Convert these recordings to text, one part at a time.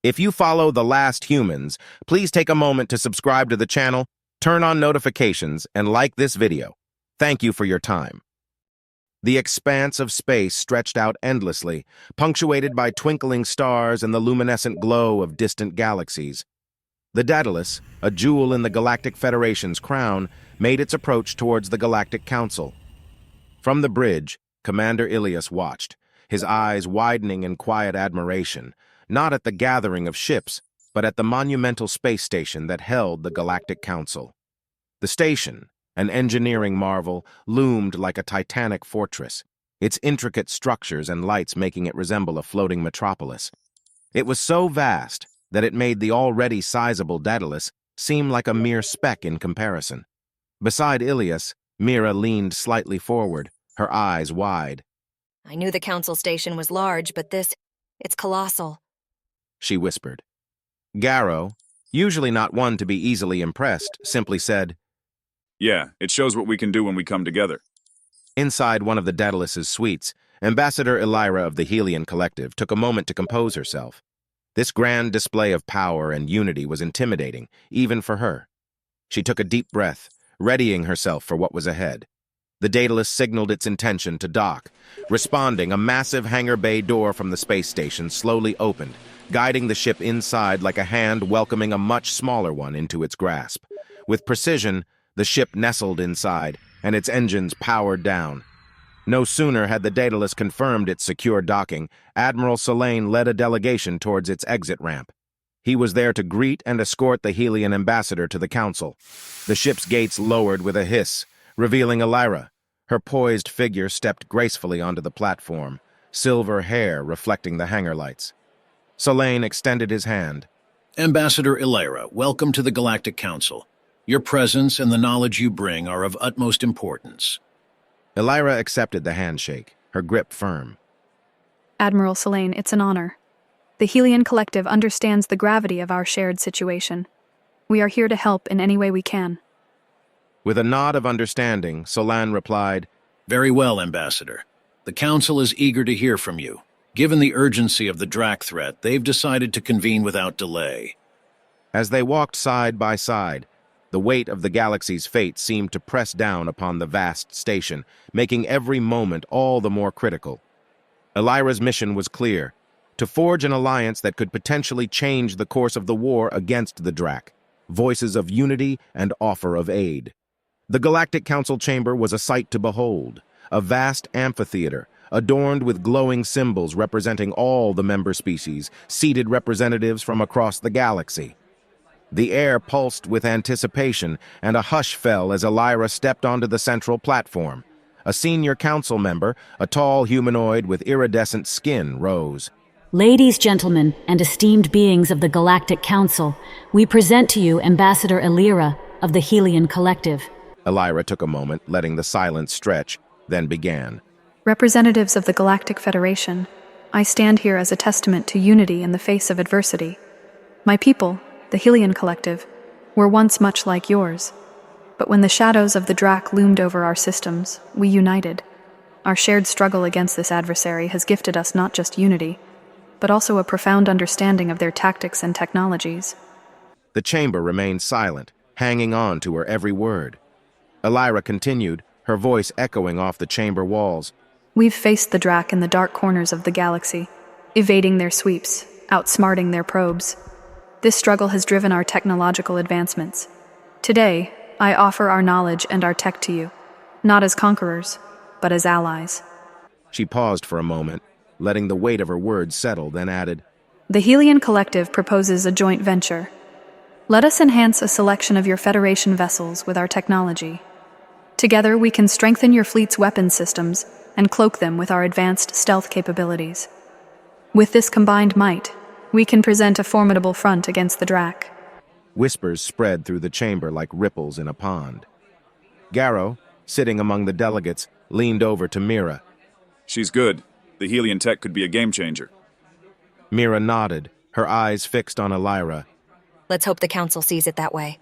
If you follow The Last Humans, please take a moment to subscribe to the channel, turn on notifications, and like this video. Thank you for your time. The expanse of space stretched out endlessly, punctuated by twinkling stars and the luminescent glow of distant galaxies. The Daedalus, a jewel in the Galactic Federation's crown, made its approach towards the Galactic Council. From the bridge, Commander Ilias watched, his eyes widening in quiet admiration, not at the gathering of ships, but at the monumental space station that held the Galactic Council. The station, an engineering marvel, loomed like a titanic fortress, its intricate structures and lights making it resemble a floating metropolis. It was so vast that it made the already sizable Daedalus seem like a mere speck in comparison. Beside Ilias, Mira leaned slightly forward, her eyes wide. I knew the council station was large, but it's colossal, she whispered. Garrow, usually not one to be easily impressed, simply said, "Yeah, it shows what we can do when we come together." Inside one of the Daedalus's suites, Ambassador Elira of the Helion Collective took a moment to compose herself. This grand display of power and unity was intimidating, even for her. She took a deep breath, readying herself for what was ahead. The Daedalus signaled its intention to dock. Responding, a massive hangar bay door from the space station slowly opened, guiding the ship inside like a hand welcoming a much smaller one into its grasp. With precision, the ship nestled inside, and its engines powered down. No sooner had the Daedalus confirmed its secure docking, Admiral Selene led a delegation towards its exit ramp. He was there to greet and escort the Helion ambassador to the council. The ship's gates lowered with a hiss, revealing Elira. Her poised figure stepped gracefully onto the platform, silver hair reflecting the hangar lights. Selene extended his hand. Ambassador Elira, welcome to the Galactic Council. Your presence and the knowledge you bring are of utmost importance. Elira accepted the handshake, her grip firm. Admiral Selene, it's an honor. The Helion Collective understands the gravity of our shared situation. We are here to help in any way we can. With a nod of understanding, Selene replied, Very well, Ambassador. The Council is eager to hear from you. Given the urgency of the Draac threat, they've decided to convene without delay. As they walked side by side, the weight of the galaxy's fate seemed to press down upon the vast station, making every moment all the more critical. Elira's mission was clear, to forge an alliance that could potentially change the course of the war against the Draac, voices of unity and offer of aid. The Galactic Council chamber was a sight to behold, a vast amphitheater, adorned with glowing symbols representing all the member species, seated representatives from across the galaxy. The air pulsed with anticipation, and a hush fell as Elira stepped onto the central platform. A senior council member, a tall humanoid with iridescent skin, rose. Ladies, gentlemen, and esteemed beings of the Galactic Council, we present to you Ambassador Elira of the Helion Collective. Elira took a moment, letting the silence stretch, then began. Representatives of the Galactic Federation, I stand here as a testament to unity in the face of adversity. My people, the Helion Collective, were once much like yours. But when the shadows of the Draac loomed over our systems, we united. Our shared struggle against this adversary has gifted us not just unity, but also a profound understanding of their tactics and technologies. The chamber remained silent, hanging on to her every word. Elira continued, her voice echoing off the chamber walls. We've faced the Draac in the dark corners of the galaxy, evading their sweeps, outsmarting their probes. This struggle has driven our technological advancements. Today, I offer our knowledge and our tech to you, not as conquerors, but as allies. She paused for a moment, letting the weight of her words settle, then added, The Helion Collective proposes a joint venture. Let us enhance a selection of your Federation vessels with our technology. Together, we can strengthen your fleet's weapons systems and cloak them with our advanced stealth capabilities. With this combined might, we can present a formidable front against the Draac. Whispers spread through the chamber like ripples in a pond. Garrow, sitting among the delegates, leaned over to Mira. She's good. The Helion tech could be a game changer. Mira nodded, her eyes fixed on Elira. Let's hope the council sees it that way.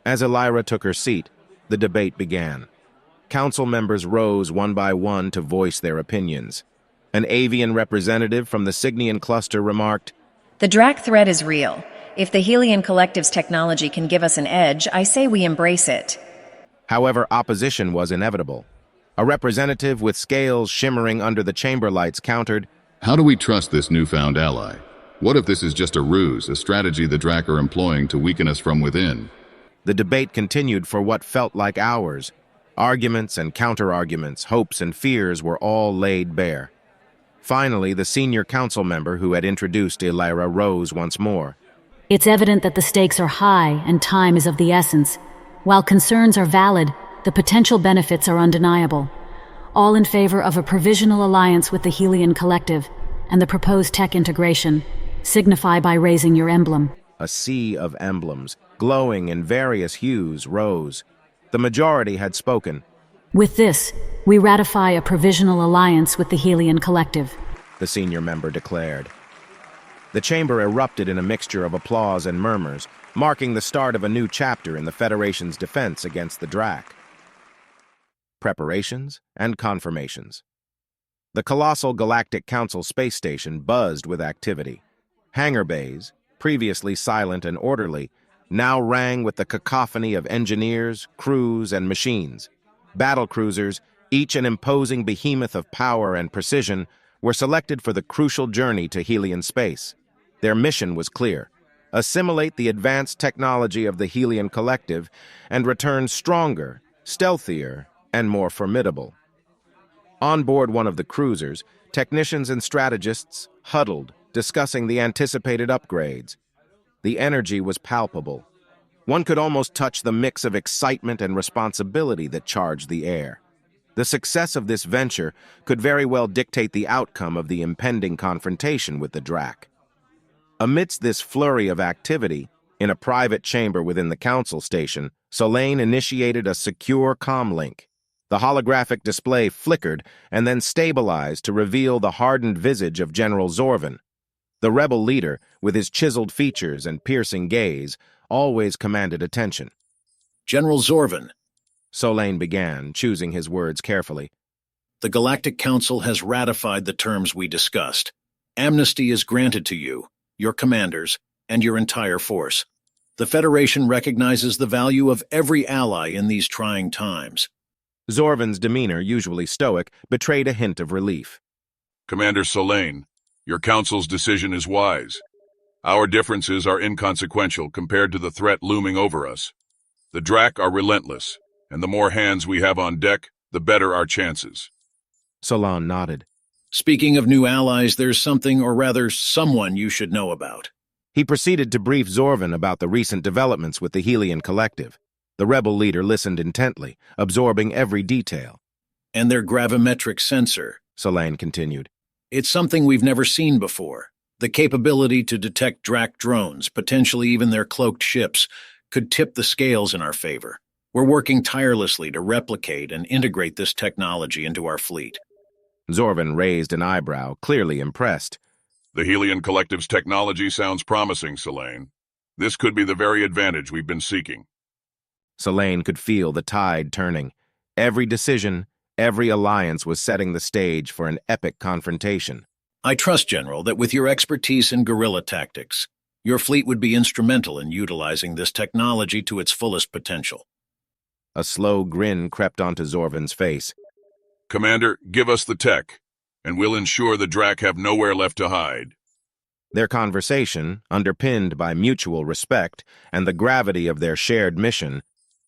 As Elira took her seat, the debate began. Council members rose one by one to voice their opinions. An avian representative from the Cygnian cluster remarked, The Draac threat is real. If the Helion Collective's technology can give us an edge, I say we embrace it. However, opposition was inevitable. A representative with scales shimmering under the chamber lights countered, "How do we trust this newfound ally? What if this is just a ruse, a strategy the Draac are employing to weaken us from within?" The debate continued for what felt like hours. Arguments and counter-arguments, hopes and fears were all laid bare. Finally, the senior council member who had introduced Elira rose once more. It's evident that the stakes are high and time is of the essence. While concerns are valid, the potential benefits are undeniable. All in favor of a provisional alliance with the Helion Collective and the proposed tech integration. Signify by raising your emblem. A sea of emblems, glowing in various hues, rose. The majority had spoken. With this, we ratify a provisional alliance with the Helion Collective, the senior member declared. The chamber erupted in a mixture of applause and murmurs, marking the start of a new chapter in the Federation's defense against the Draac. Preparations and confirmations. The colossal Galactic Council space station buzzed with activity. Hangar bays, previously silent and orderly, now rang with the cacophony of engineers, crews, and machines. Battle cruisers, each an imposing behemoth of power and precision, were selected for the crucial journey to Helion space. Their mission was clear: assimilate the advanced technology of the Helion Collective and return stronger, stealthier, and more formidable. On board one of the cruisers, technicians and strategists huddled, discussing the anticipated upgrades. The energy was palpable. One could almost touch the mix of excitement and responsibility that charged the air. The success of this venture could very well dictate the outcome of the impending confrontation with the Draac. Amidst this flurry of activity, in a private chamber within the council station, Solane initiated a secure comlink. The holographic display flickered and then stabilized to reveal the hardened visage of General Zorvan. The rebel leader, with his chiseled features and piercing gaze, always commanded attention. General Zorvan, Solane began, choosing his words carefully. The Galactic Council has ratified the terms we discussed. Amnesty is granted to you, your commanders, and your entire force. The Federation recognizes the value of every ally in these trying times. Zorvan's demeanor, usually stoic, betrayed a hint of relief. Commander Solane, your council's decision is wise. Our differences are inconsequential compared to the threat looming over us. The Draac are relentless, and the more hands we have on deck, the better our chances. Solane nodded. Speaking of new allies, there's something, or rather someone, you should know about. He proceeded to brief Zorvan about the recent developments with the Helion Collective. The rebel leader listened intently, absorbing every detail. And their gravimetric sensor, Solane continued. It's something we've never seen before. The capability to detect Draac drones, potentially even their cloaked ships, could tip the scales in our favor. We're working tirelessly to replicate and integrate this technology into our fleet. Zorvan raised an eyebrow, clearly impressed. The Helion Collective's technology sounds promising, Solane. This could be the very advantage we've been seeking. Solane could feel the tide turning. Every decision, every alliance was setting the stage for an epic confrontation. I trust, General, that with your expertise in guerrilla tactics, your fleet would be instrumental in utilizing this technology to its fullest potential. A slow grin crept onto Zorvan's face. Commander, give us the tech, and we'll ensure the Draac have nowhere left to hide. Their conversation, underpinned by mutual respect and the gravity of their shared mission,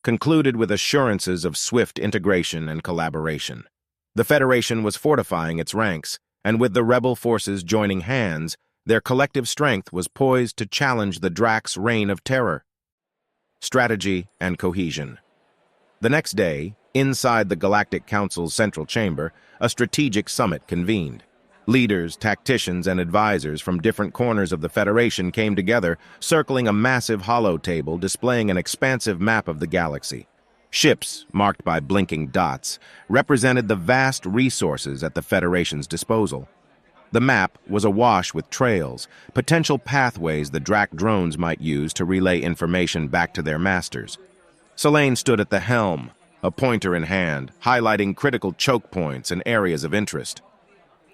concluded with assurances of swift integration and collaboration. The Federation was fortifying its ranks, and with the rebel forces joining hands, their collective strength was poised to challenge the Draac's reign of terror. Strategy and cohesion. The next day, inside the Galactic Council's central chamber, a strategic summit convened. Leaders, tacticians, and advisors from different corners of the Federation came together, circling a massive hollow table displaying an expansive map of the galaxy. Ships, marked by blinking dots, represented the vast resources at the Federation's disposal. The map was awash with trails, potential pathways the Draac drones might use to relay information back to their masters. Solane stood at the helm, a pointer in hand, highlighting critical choke points and areas of interest.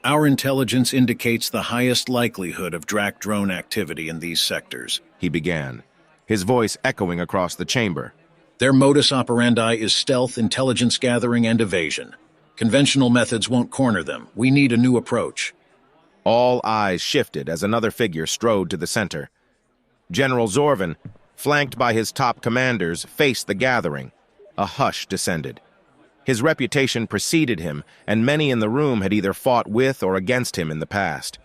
Our intelligence indicates the highest likelihood of Draac drone activity in these sectors, he began, his voice echoing across the chamber. Their modus operandi is stealth, intelligence gathering, and evasion. Conventional methods won't corner them. We need a new approach. All eyes shifted as another figure strode to the center. General Zorvan, flanked by his top commanders, faced the gathering. A hush descended. His reputation preceded him, and many in the room had either fought with or against him in the past.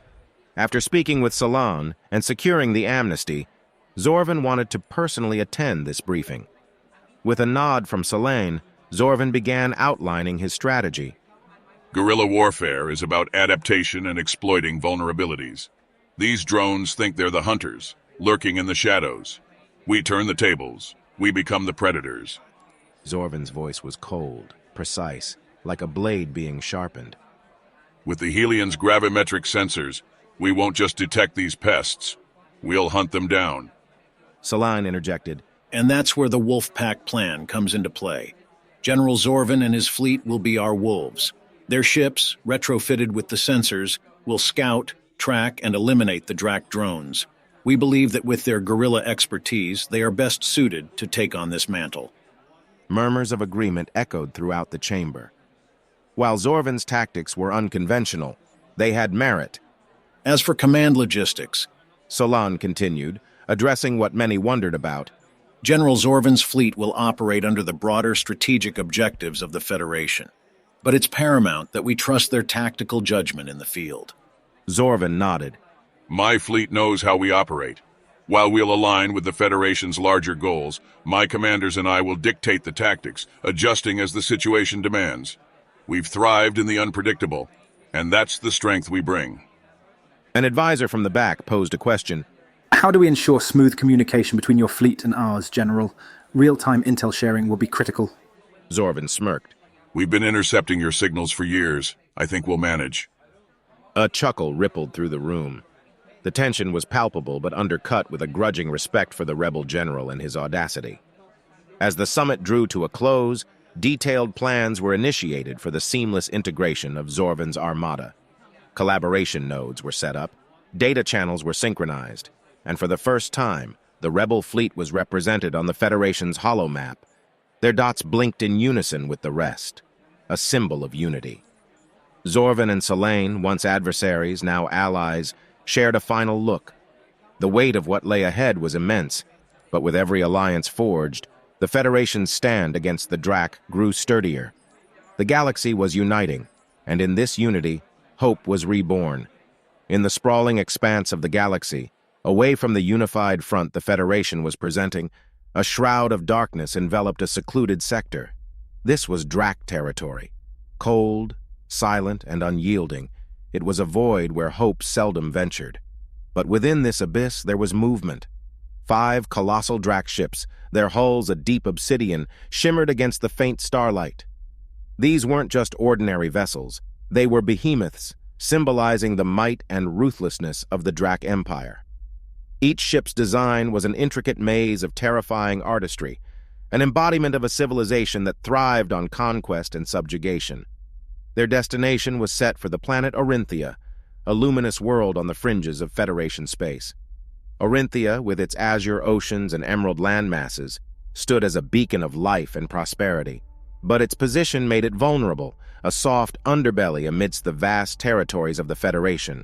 After speaking with Salon and securing the amnesty, Zorvan wanted to personally attend this briefing. With a nod from Selene, Zorvan began outlining his strategy. Guerrilla warfare is about adaptation and exploiting vulnerabilities. These drones think they're the hunters, lurking in the shadows. We turn the tables. We become the predators. Zorvan's voice was cold, precise, like a blade being sharpened. With the Helion's gravimetric sensors, we won't just detect these pests. We'll hunt them down. Selene interjected. And that's where the Wolf Pack plan comes into play. General Zorvan and his fleet will be our wolves. Their ships, retrofitted with the sensors, will scout, track, and eliminate the Draac drones. We believe that with their guerrilla expertise, they are best suited to take on this mantle. Murmurs of agreement echoed throughout the chamber. While Zorvan's tactics were unconventional, they had merit. As for command logistics, Solon continued, addressing what many wondered about. General Zorvan's fleet will operate under the broader strategic objectives of the Federation. But it's paramount that we trust their tactical judgment in the field. Zorvan nodded. My fleet knows how we operate. While we'll align with the Federation's larger goals, my commanders and I will dictate the tactics, adjusting as the situation demands. We've thrived in the unpredictable, and that's the strength we bring. An advisor from the back posed a question. How do we ensure smooth communication between your fleet and ours, General? Real-time intel sharing will be critical. Zorvan smirked. We've been intercepting your signals for years. I think we'll manage. A chuckle rippled through the room. The tension was palpable but undercut with a grudging respect for the rebel general and his audacity. As the summit drew to a close, detailed plans were initiated for the seamless integration of Zorvan's armada. Collaboration nodes were set up, data channels were synchronized, and for the first time, the rebel fleet was represented on the Federation's holomap. Their dots blinked in unison with the rest, a symbol of unity. Zorvan and Selene, once adversaries, now allies, shared a final look. The weight of what lay ahead was immense, but with every alliance forged, the Federation's stand against the Draac grew sturdier. The galaxy was uniting, and in this unity, hope was reborn. In the sprawling expanse of the galaxy, away from the unified front the Federation was presenting, a shroud of darkness enveloped a secluded sector. This was Draac territory. Cold, silent, and unyielding, it was a void where hope seldom ventured. But within this abyss there was movement. 5 colossal Draac ships, their hulls a deep obsidian, shimmered against the faint starlight. These weren't just ordinary vessels. They were behemoths, symbolizing the might and ruthlessness of the Draac Empire. Each ship's design was an intricate maze of terrifying artistry, an embodiment of a civilization that thrived on conquest and subjugation. Their destination was set for the planet Orinthia, a luminous world on the fringes of Federation space. Orinthia, with its azure oceans and emerald landmasses, stood as a beacon of life and prosperity. But its position made it vulnerable, a soft underbelly amidst the vast territories of the Federation.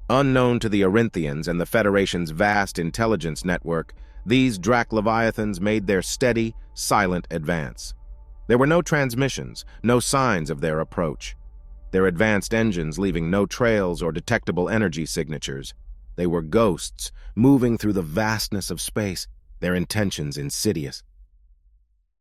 Unknown to the Orinthians and the Federation's vast intelligence network, these Draac Leviathans made their steady, silent advance. There were no transmissions, no signs of their approach. Their advanced engines leaving no trails or detectable energy signatures. They were ghosts, moving through the vastness of space, their intentions insidious.